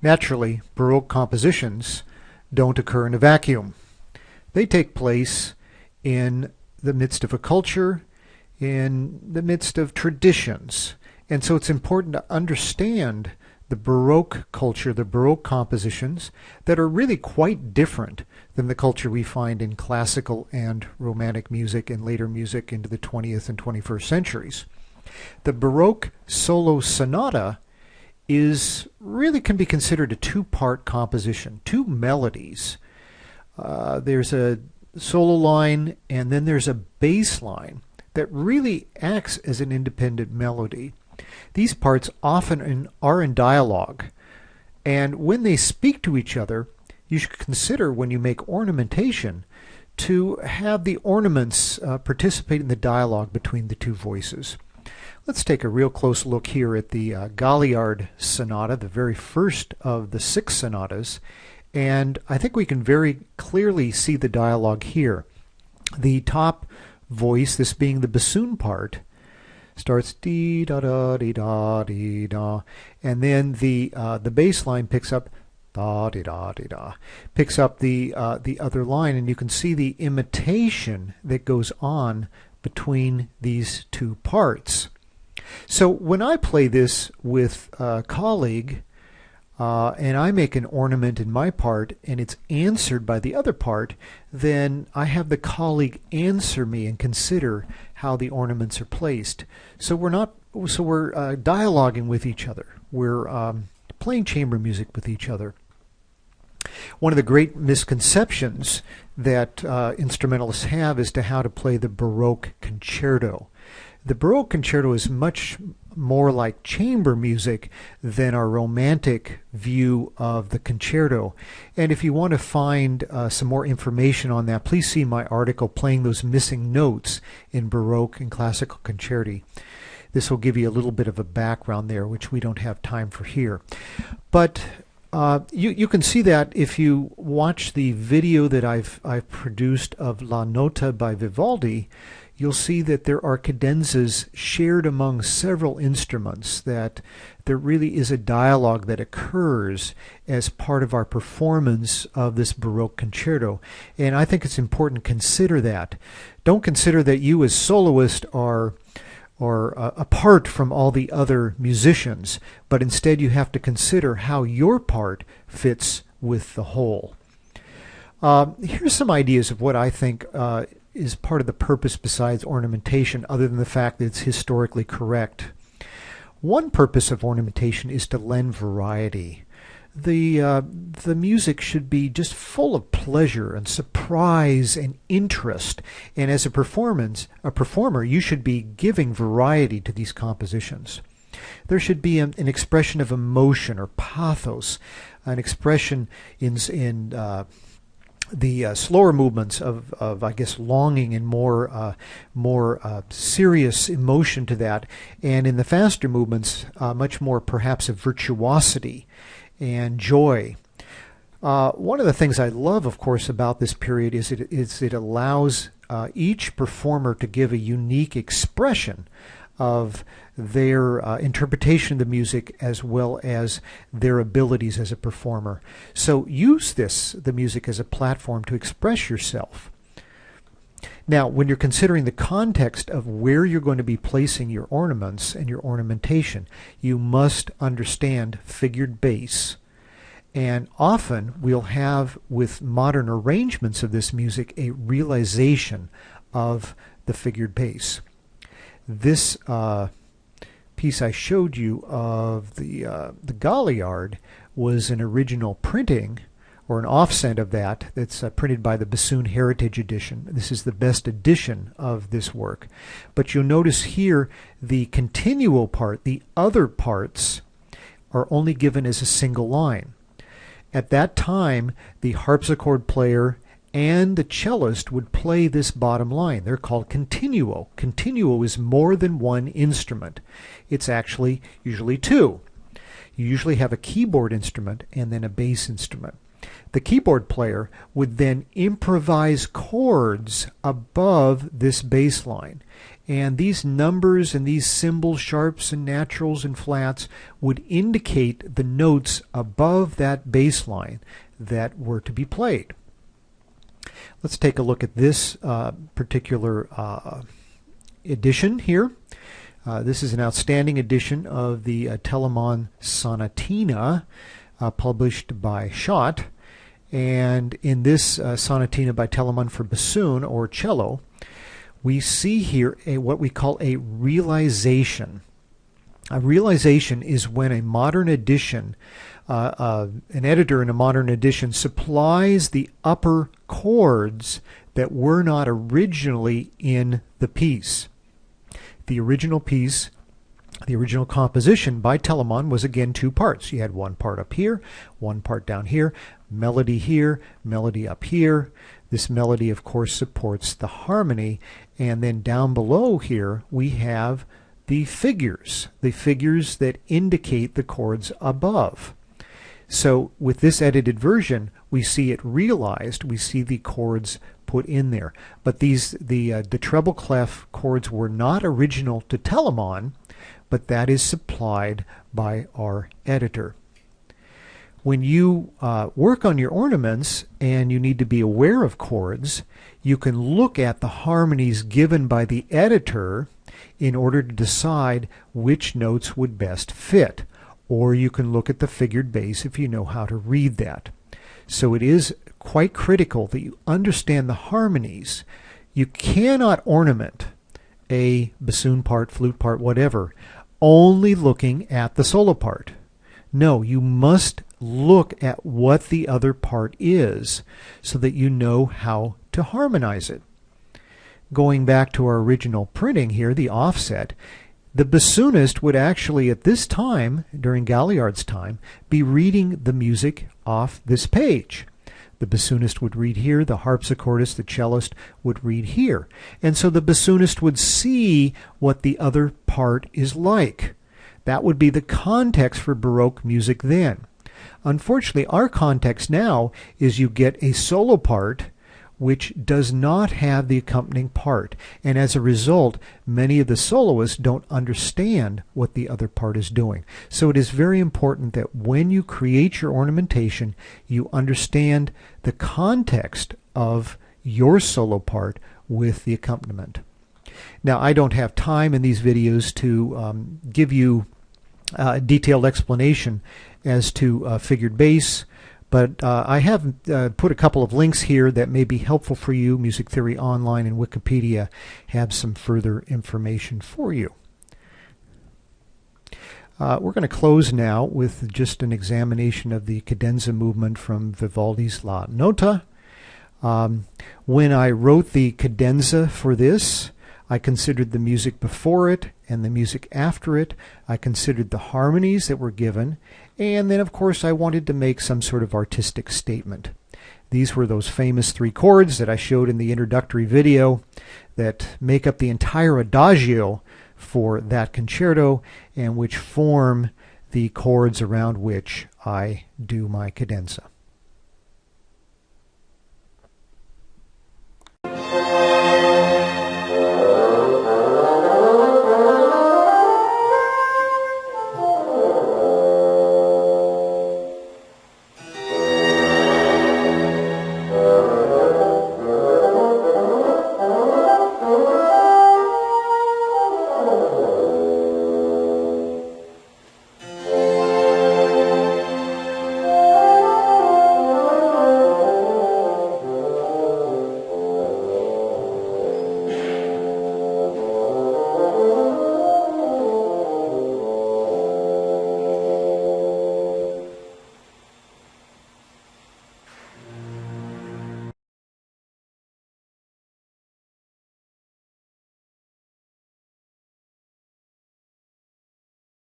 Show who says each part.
Speaker 1: Naturally, Baroque compositions don't occur in a vacuum. They take place in the midst of a culture, in the midst of traditions. And so it's important to understand the Baroque culture, the Baroque compositions that are really quite different than the culture we find in classical and Romantic music and later music into the 20th and 21st centuries. The Baroque solo sonata can be considered a two-part composition, two melodies. There's a solo line and then there's a bass line that really acts as an independent melody. These parts often are in dialogue, and when they speak to each other, you should consider, when you make ornamentation, to have the ornaments participate in the dialogue between the two voices. Let's take a real close look here at the Galliard Sonata, the very first of the 6 sonatas, and I think we can very clearly see the dialogue here. The top voice, this being the bassoon part, starts dee da da dee da dee da, and then the bass line picks up da dee da dee da, picks up the other line, and you can see the imitation that goes on between these two parts. So when I play this with a colleague, and I make an ornament in my part and it's answered by the other part, then I have the colleague answer me and consider how the ornaments are placed. So we're dialoguing with each other. We're playing chamber music with each other. One of the great misconceptions that instrumentalists have as to how to play the Baroque concerto. The Baroque concerto is much more like chamber music than our Romantic view of the concerto. And if you want to find some more information on that, please see my article, Playing Those Missing Notes in Baroque and Classical Concerti. This will give you a little bit of a background there, which we don't have time for here. But you can see that if you watch the video that I've produced of La Notte by Vivaldi. You'll see that there are cadenzas shared among several instruments, that there really is a dialogue that occurs as part of our performance of this Baroque concerto. And I think it's important to consider that. Don't consider that you as soloist are apart from all the other musicians, but instead you have to consider how your part fits with the whole. Here's some ideas of what I think is part of the purpose besides ornamentation, other than the fact that it's historically correct. One purpose of ornamentation is to lend variety. The music should be just full of pleasure and surprise and interest, and as a performer, you should be giving variety to these compositions. There should be an expression of emotion or pathos, an expression in the slower movements of I guess longing and more serious emotion to that, and in the faster movements much more perhaps of virtuosity and joy. One of the things I love, of course, about this period is it allows each performer to give a unique expression of their interpretation of the music as well as their abilities as a performer. So use the music as a platform to express yourself. Now, when you're considering the context of where you're going to be placing your ornaments and your ornamentation, you must understand figured bass. And often we'll have, with modern arrangements of this music, a realization of the figured bass. This piece I showed you of the Galliard was an original printing, or an offset of that's printed by the Bassoon Heritage Edition. This is the best edition of this work. But you'll notice here the continuo part, the other parts, are only given as a single line. At that time, the harpsichord player and the cellist would play this bottom line. They're called continuo. Continuo is more than one instrument. It's actually usually two. You usually have a keyboard instrument and then a bass instrument. The keyboard player would then improvise chords above this bass line. And these numbers and these symbols, sharps and naturals and flats, would indicate the notes above that bass line that were to be played. Let's take a look at this particular edition here. This is an outstanding edition of the Telemann Sonatina, published by Schott. And in this Sonatina by Telemann for bassoon or cello, we see here what we call a realization. A realization is when a modern edition, an editor in a modern edition, supplies the upper chords that were not originally in the piece. The original piece, the original composition by Telemann was again two parts. You had one part up here, one part down here, melody up here. This melody, of course, supports the harmony. And then down below here, we have the figures that indicate the chords above. So with this edited version, we see it realized. We see the chords put in there. But the treble clef chords were not original to Telemann, but that is supplied by our editor. When you work on your ornaments and you need to be aware of chords, you can look at the harmonies given by the editor in order to decide which notes would best fit. Or you can look at the figured bass if you know how to read that. So it is quite critical that you understand the harmonies. You cannot ornament a bassoon part, flute part, whatever, only looking at the solo part. No, you must look at what the other part is so that you know how to harmonize it. Going back to our original printing here, the offset, the bassoonist would actually at this time, during Galliard's time, be reading the music off this page. The bassoonist would read here, the harpsichordist, the cellist would read here. And so the bassoonist would see what the other part is like. That would be the context for Baroque music then. Unfortunately, our context now is you get a solo part which does not have the accompanying part. And as a result, many of the soloists don't understand what the other part is doing. So it is very important that when you create your ornamentation, you understand the context of your solo part with the accompaniment. Now, I don't have time in these videos to give you a detailed explanation as to figured bass, but I have put a couple of links here that may be helpful for you. Music Theory Online and Wikipedia have some further information for you. We're going to close now with just an examination of the cadenza movement from Vivaldi's La Notte. When I wrote the cadenza for this, I considered the music before it and the music after it. I considered the harmonies that were given, and then of course I wanted to make some sort of artistic statement. These were those famous three chords that I showed in the introductory video that make up the entire adagio for that concerto and which form the chords around which I do my cadenza.